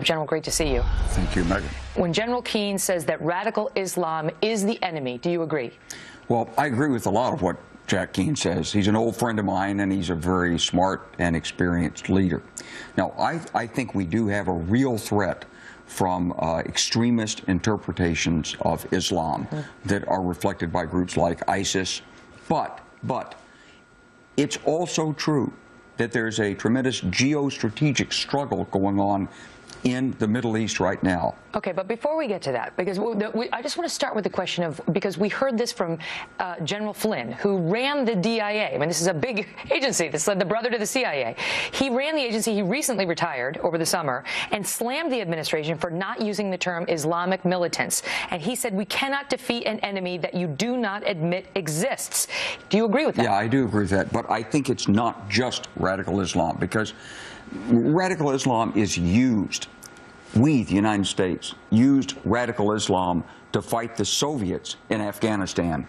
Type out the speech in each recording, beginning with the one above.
General, great to see you. Thank you, Megyn. When General Keane says that radical Islam is the enemy, do you agree? Well, I agree with a lot of what Jack Keane says. He's an old friend of mine, and he's a very smart and experienced leader. Now, I think we do have a real threat from extremist interpretations of Islam that are reflected by groups like ISIS. But it's also true that there's a tremendous geostrategic struggle going on in the Middle East right now. Okay, but before we get to that, because I just want to start with the question of, because we heard this from General Flynn, who ran the DIA. I mean, this is a big agency. This is the brother to the CIA. He ran the agency. He recently retired over the summer and slammed the administration for not using the term Islamic militants. And he said, we cannot defeat an enemy that you do not admit exists. Do you agree with that? Yeah, I do agree with that. But I think it's not just radical Islam, because radical Islam is used. We, the United States, used radical Islam to fight the Soviets in Afghanistan.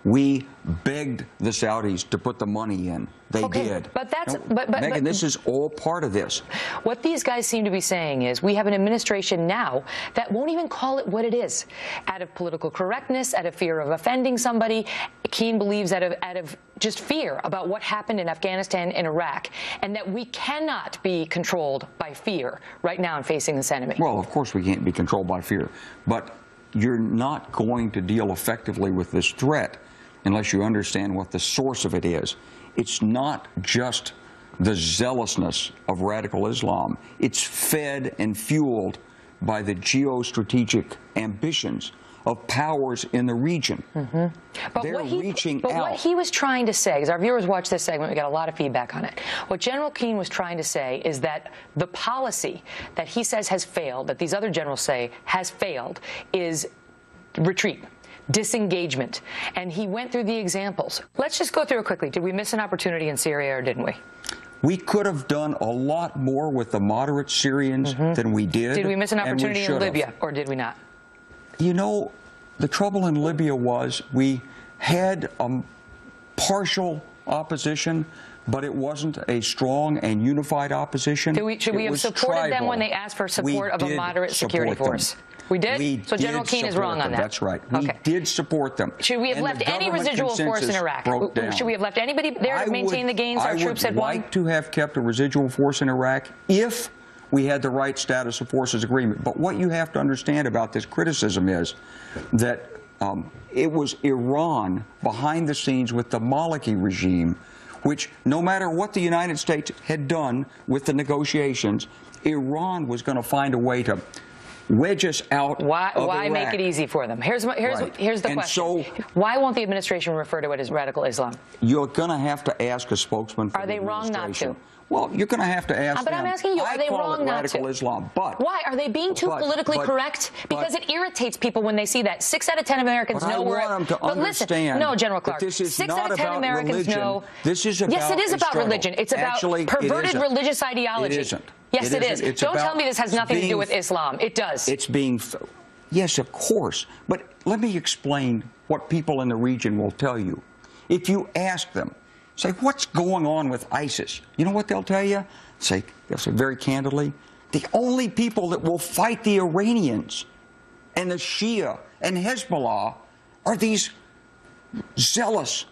We begged the Saudis to put the money in. They did. But that's, Megyn, this is all part of this. What these guys seem to be saying is we have an administration now that won't even call it what it is. Out of political correctness, out of fear of offending somebody, Keane believes out of just fear about what happened in Afghanistan and Iraq, and that we cannot be controlled by fear right now in facing this enemy. Well, of course we can't be controlled by fear, but you're not going to deal effectively with this threat unless you understand what the source of it is. It's not just the zealousness of radical Islam. It's fed and fueled by the geostrategic ambitions of powers in the region. But They're reaching out. What he was trying to say, because our viewers watch this segment, we got a lot of feedback on it. What General Keane was trying to say is that the policy that he says has failed, that these other generals say has failed, is retreat, disengagement. And he went through the examples. Let's just go through it quickly. Did we miss an opportunity in Syria, or didn't we? We could have done a lot more with the moderate Syrians than we did. Did we miss an opportunity in Libya, or did we not? You know, the trouble in Libya was we had partial opposition, but it wasn't a strong and unified opposition. Should we have supported them when they asked for support of a moderate security force? We did? So General Keane is wrong on that. That's right. We did support them. Should we have left any residual force in Iraq? Should we have left anybody there to maintain the gains our troops had won? I would like to have kept a residual force in Iraq if we had the right status of forces agreement. But what you have to understand about this criticism is that it was Iran behind the scenes with the Maliki regime, which no matter what the United States had done with the negotiations, Iran was going to find a way to wedge us out of Why Iraq. make it easy for them? Here's the question. So, why won't the administration refer to it as radical Islam? You're going to have to ask a spokesman for Are they wrong not to? Well, you're going to have to ask them. But I'm asking you, are they wrong not to? Radical Islam, but why are they being too politically correct? Because it irritates people when they see that. 6 out of 10 Americans know where. I want them to understand. No, General Clark. This is 6 not out of 10 about Americans religion. know. This is about yes, it is about religion. It's about perverted religious ideology. It isn't. Yes, it is. Don't tell me this has nothing to do with Islam. It does. It's being. Yes, of course. But let me explain what people in the region will tell you. If you ask them, say, what's going on with ISIS? You know what they'll tell you? They'll say very candidly, the only people that will fight the Iranians and the Shia and Hezbollah are these zealous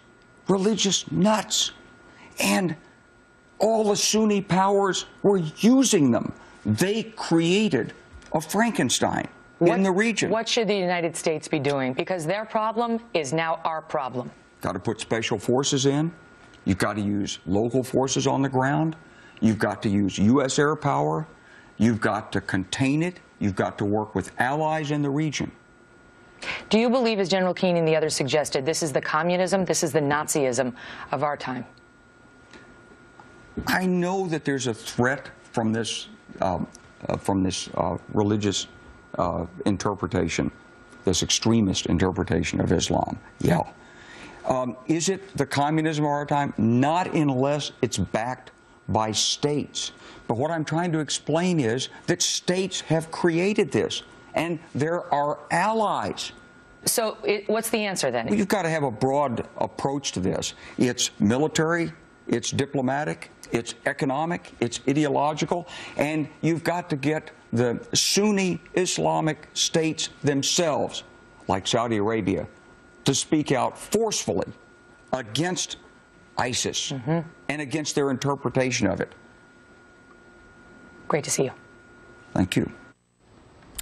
religious nuts. And all the Sunni powers were using them. They created a Frankenstein in the region. What should the United States be doing? Because their problem is now our problem. Got to put special forces in. You've got to use local forces on the ground. You've got to use U.S. air power. You've got to contain it. You've got to work with allies in the region. Do you believe, as General Keane and the others suggested, this is the communism, this is the Nazism of our time? I know that there's a threat from this religious interpretation, this extremist interpretation of Islam. Yeah. Is it the communism of our time? Not unless it's backed by states. But what I'm trying to explain is that states have created this, and there are allies. So what's the answer then? Well, you've got to have a broad approach to this. It's military, it's diplomatic, it's economic, it's ideological, and you've got to get the Sunni Islamic states themselves, like Saudi Arabia, to speak out forcefully against ISIS and against their interpretation of it. Great to see you. Thank you.